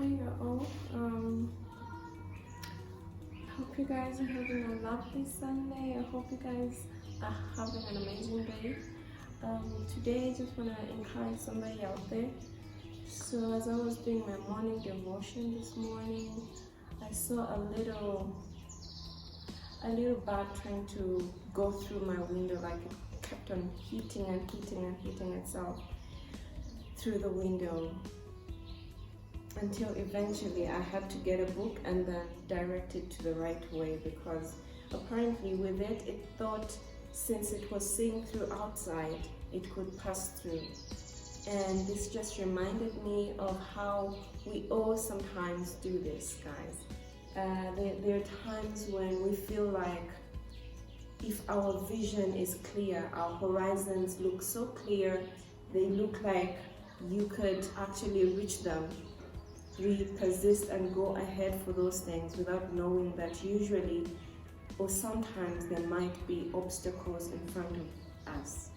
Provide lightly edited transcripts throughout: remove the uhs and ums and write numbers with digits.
Hi all. Hope you guys are having a lovely Sunday. I hope you guys are having an amazing day. Today I just want to encourage somebody out there. So as I was doing my morning devotion this morning, I saw a little bird trying to go through my window, like it kept on hitting itself through the window, until eventually I had to get a book and then direct it to the right way, because apparently with it, it thought since it was seeing through outside, it could pass through. And this just reminded me of how we all sometimes do this, guys. There are times when we feel like if our vision is clear, our horizons look so clear, they look like you could actually reach them. We persist and go ahead for those things without knowing that usually or sometimes there might be obstacles in front of us.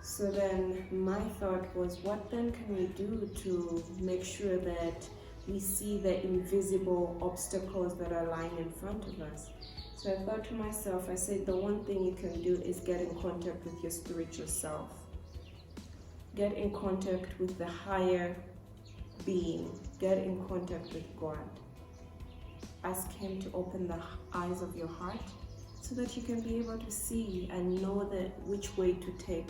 So then my thought was, what then can we do to make sure that we see the invisible obstacles that are lying in front of us? So I thought to myself, I said, the one thing you can do is get in contact with your spiritual self. Get in contact with the higher being. Get in contact with God. Ask Him to open the eyes of your heart so that you can be able to see and know which way to take.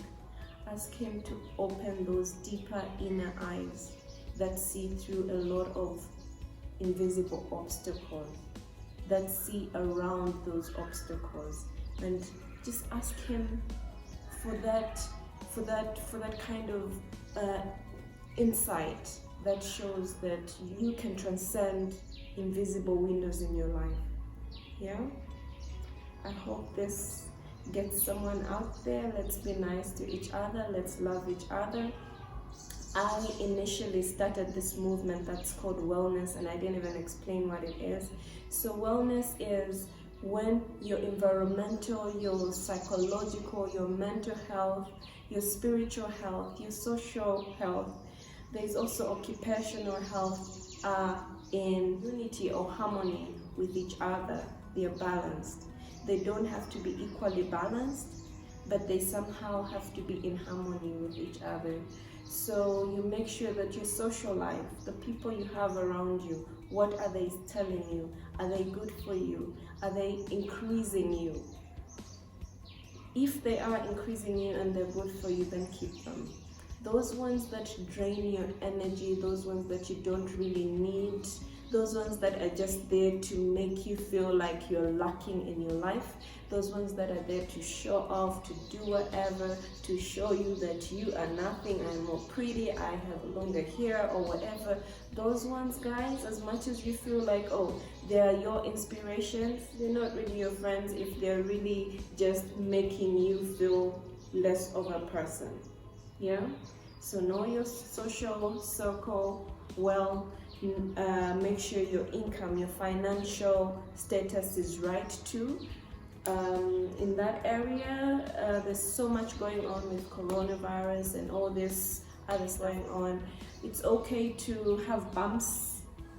Ask Him to open those deeper inner eyes that see through a lot of invisible obstacles, that see around those obstacles, and just ask Him for that kind of insight that shows that you can transcend invisible windows in your life. Yeah? I hope this gets someone out there. Let's be nice to each other. Let's love each other. I initially started this movement that's called wellness, and I didn't even explain what it is. So wellness is when your environmental, your psychological, your mental health, your spiritual health, your social health, there's also occupational health, are in unity or harmony with each other. They are balanced. They don't have to be equally balanced, but they somehow have to be in harmony with each other. So you make sure that your social life, the people you have around you, what are they telling you? Are they good for you? Are they increasing you? If they are increasing you and they're good for you, then keep them. Those ones that drain your energy, those ones that you don't really need, those ones that are just there to make you feel like you're lacking in your life, those ones that are there to show off, to do whatever, to show you that you are nothing, I'm more pretty, I have longer hair or whatever, those ones, guys, as much as you feel like, oh, they are your inspirations, they're not really your friends if they're really just making you feel less of a person. Yeah? So know your social circle well. Make sure your income, your financial status is right too. In that area, there's so much going on with coronavirus and all this other stuff going on. It's okay to have bumps.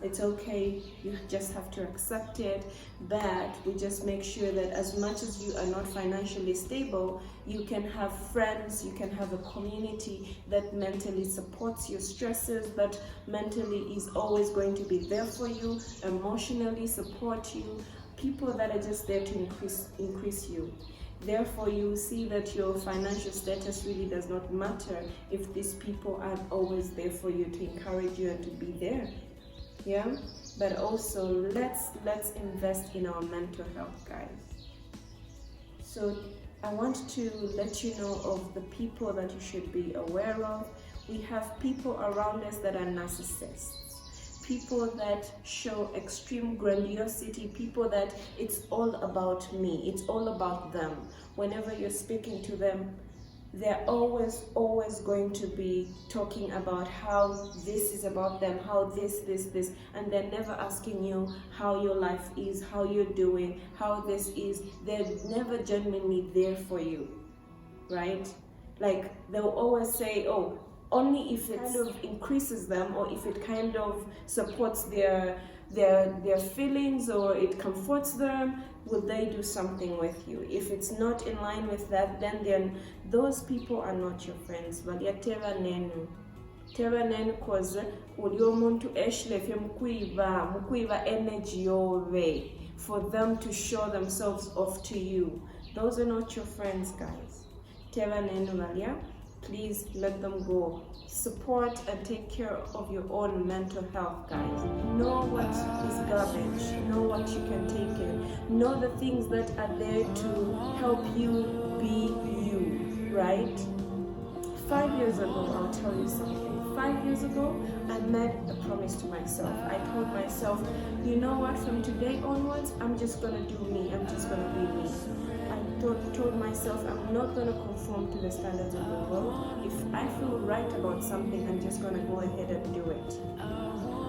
It's okay, you just have to accept it, but we just make sure that as much as you are not financially stable, you can have friends, you can have a community that mentally supports your stresses, that mentally is always going to be there for you, emotionally support you, people that are just there to increase you. Therefore, you will see that your financial status really does not matter if these people are always there for you to encourage you and to be there. Yeah, but also let's invest in our mental health, guys. So I want to let you know of the people that you should be aware of. We have people around us that are narcissists, people that show extreme grandiosity, people that it's all about me, it's all about them. Whenever you're speaking to them, they're always going to be talking about how this is about them, how this, and they're never asking you how your life is, how you're doing, how this is. They're never genuinely there for you, right? Like, they'll always say, oh, only if it kind of increases them, or if it kind of supports their feelings, or it comforts them, will they do something with you. If it's not in line with that, then those people are not your friends. Tera nenu cause uli omuntu eshlefye mukwiba energy yowe for them to show themselves off to you. Those are not your friends, guys. Tera nenu valya. Please let them go. Support and take care of your own mental health, guys. Know what is garbage. Know what you can take in. Know the things that are there to help you be you, right? 5 years ago, I'll tell you something. 5 years ago, I made a promise to myself. I told myself, you know what, from today onwards, I'm just gonna do me. I'm just gonna be me. I told myself I'm not going to conform to the standards of the world. If I feel right about something, I'm just going to go ahead and do it.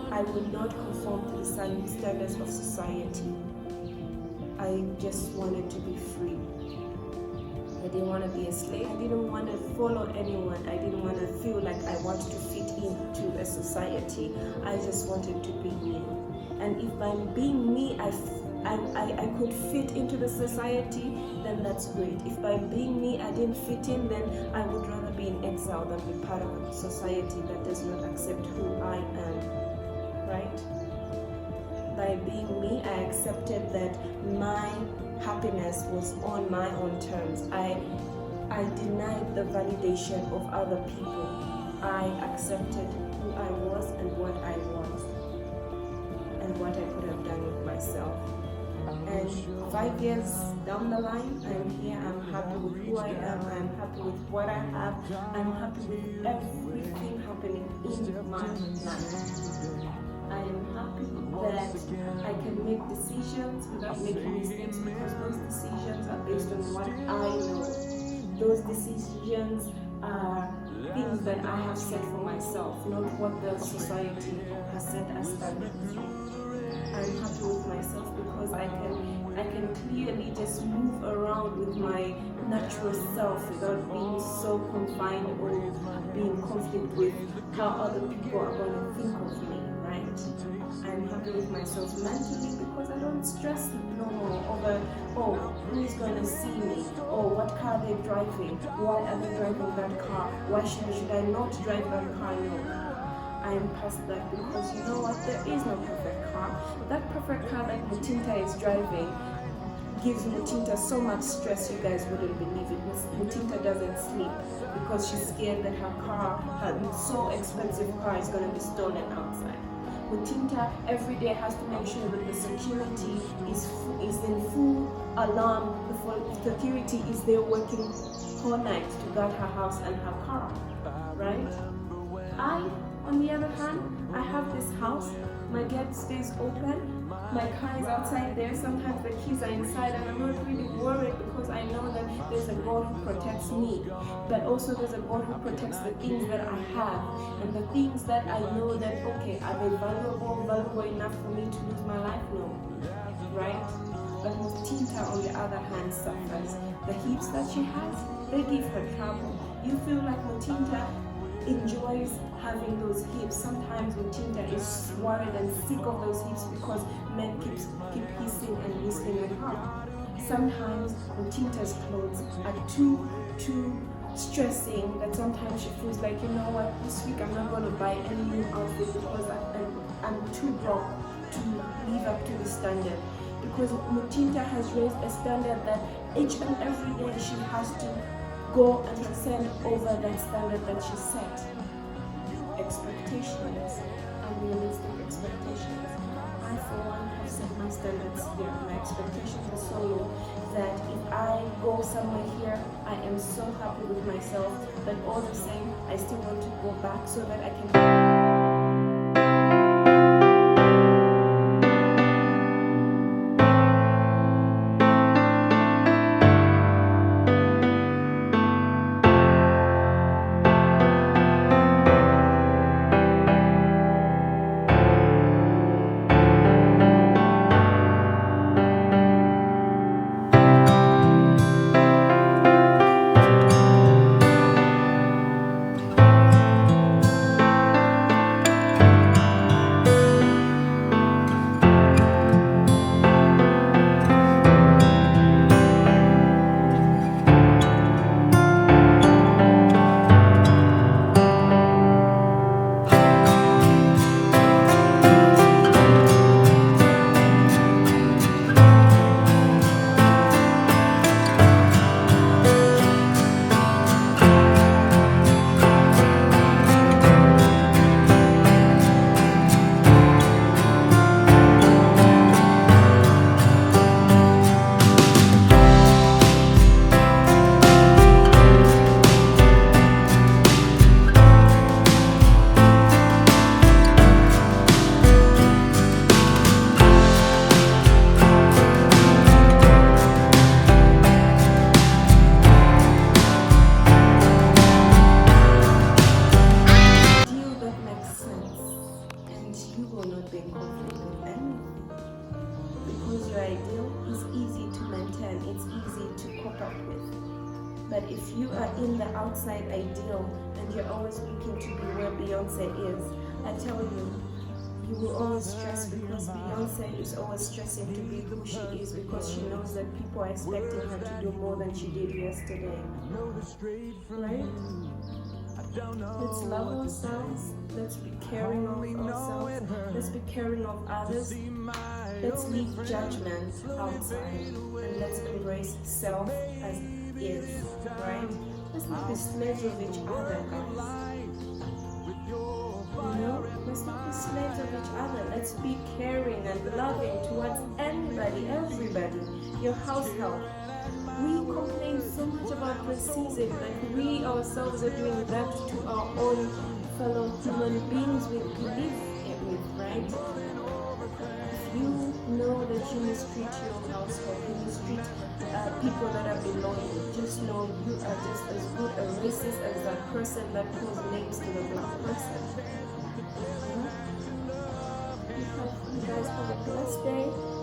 I will not conform to the standards of society. I just wanted to be free. I didn't want to be a slave. I didn't want to follow anyone. I didn't want to feel like I wanted to fit into a society. I just wanted to be me. And if by being me, I could fit into the society, then that's great. If by being me I didn't fit in, then I would rather be in exile than be part of a society that does not accept who I am, right? By being me, I accepted that my happiness was on my own terms. I denied the validation of other people. I accepted who I was and what I was and what I could have done with myself. And 5 years down the line, I'm here, I'm happy with who I am, I'm happy with what I have, I'm happy with everything happening in my life. I am happy that I can make decisions without making mistakes, because those decisions are based on what I know. Those decisions are things that I have set for myself, not what the society has set as standards. I'm happy with myself because I can clearly just move around with my natural self without being so confined or being in conflict with how other people are going to think of me, right? I'm happy with myself mentally because I don't stress no more over, oh, who's going to see me? Oh, what car they're driving? Why are they driving that car? Why should I not drive that car? No. I am past that, because you know what, there is no perfect car. That perfect car that Mutinta is driving gives Mutinta so much stress you guys wouldn't believe it. Mutinta doesn't sleep because she's scared that her so expensive car is going to be stolen outside. Mutinta every day has to make sure that the security is in full alarm. The security is there working all night to guard her house and her car, right? On the other hand, I have this house, my gate stays open, my car is outside there, sometimes the keys are inside, and I'm not really worried because I know that there's a God who protects me, but also there's a God who protects the things that I have, and the things that I know that, okay, are they valuable enough for me to lose my life? No, right? But Mutinta, on the other hand, suffers. The hips that she has, they give her trouble. You feel like Mutinta enjoys having those hips. Sometimes Mutinta is worried and sick of those hips because men keep hissing and whistling at her. Sometimes Mutinta's clothes are too stressing that sometimes she feels like, you know what, this week I'm not going to buy any new outfit because I'm too broke to live up to the standard. Because Mutinta has raised a standard that each and every day she has to go and ascend over that standard that she set. Expectations, unrealistic expectations. I, for one, have set my standards here. My expectations are so low that if I go somewhere here, I am so happy with myself, but all the same, I still want to go back so that I can not be in conflict with anything. Because your ideal is easy to maintain, it's easy to cope up with. But if you are in the outside ideal and you're always looking to be where Beyonce is, I tell you, you will always stress, because Beyonce is always stressing to be who she is, because she knows that people are expecting her to do more than she did yesterday. Right? Let's love ourselves. Let's be caring of ourselves. Let's be caring of others. Let's leave judgment outside and let's embrace self as is. Right? Let's not be slaves of each other, guys. Let's not be slaves of each other. Let's be caring and loving towards anybody, everybody, your household. We complain so much about racism, like we ourselves are doing that to our own fellow human beings we live with, right? If you know that you mistreat your household, you mistreat people that are below you, just know you are just as good a racist as that person that calls names to the black person. You guys have a blessed day.